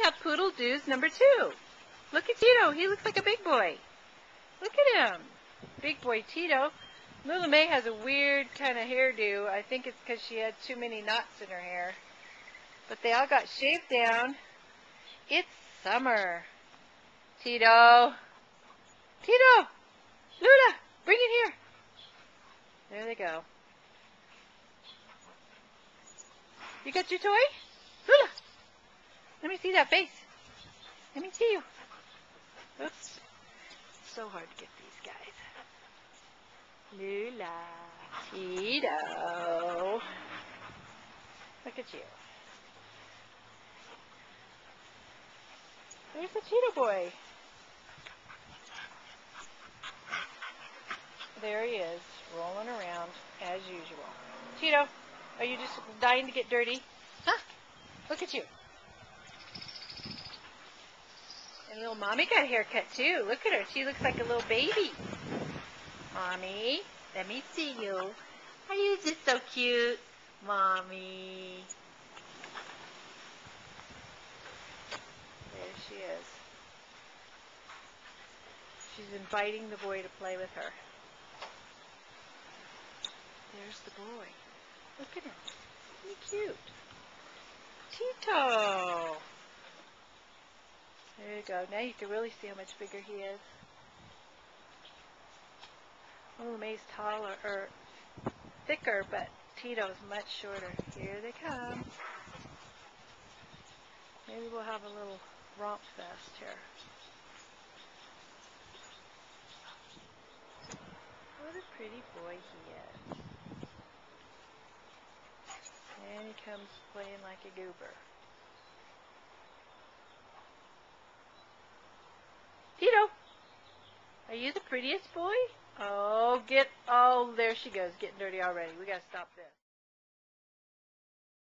have Poodle Doos number 2. Look at Tito. He looks like a big boy. Look at him. Big boy Tito. Lula May has a weird kind of hairdo. I think it's because she had too many knots in her hair. But they all got shaved down. It's summer. Tito. Tito. Lula, bring it here. There they go. You got your toy? Lula. Let me see that face. Let me see you. Oops. It's so hard to get these guys. Lula. Tito. Look at you. There's the Tito boy. There he is, rolling around as usual. Tito, are you just dying to get dirty? Huh? Look at you. And little mommy got a haircut too. Look at her. She looks like a little baby. Mommy, let me see you. Are you just so cute? Mommy. There she is. She's inviting the boy to play with her. There's the boy. Look at him. Isn't he cute? Tito. There you go. Now you can really see how much bigger he is. Lula May's taller, or thicker, but Tito's much shorter. Here they come. Maybe we'll have a little romp fest here. What a pretty boy he is. And he comes playing like a goober. Tito, are you the prettiest boy? Oh, there she goes, getting dirty already. We gotta stop this.